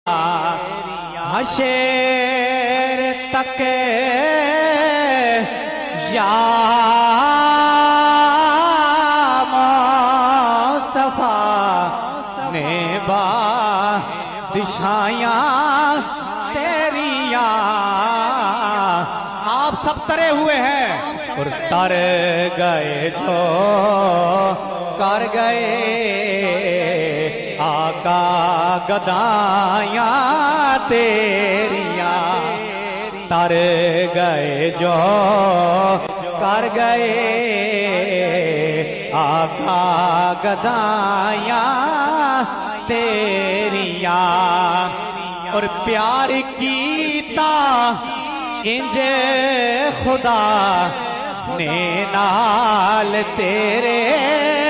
حشر تک یا مصطفیٰ نے بادشاہیاں تیریاں آپ سب ترے ہوئے ہیں اور تر گئے جو کر گئے آقا گدایاں تیریاں تر گئے جو کر گئے آقا گدایاں تیریاں اور پیار کیتا انج خدا نے نال تیرے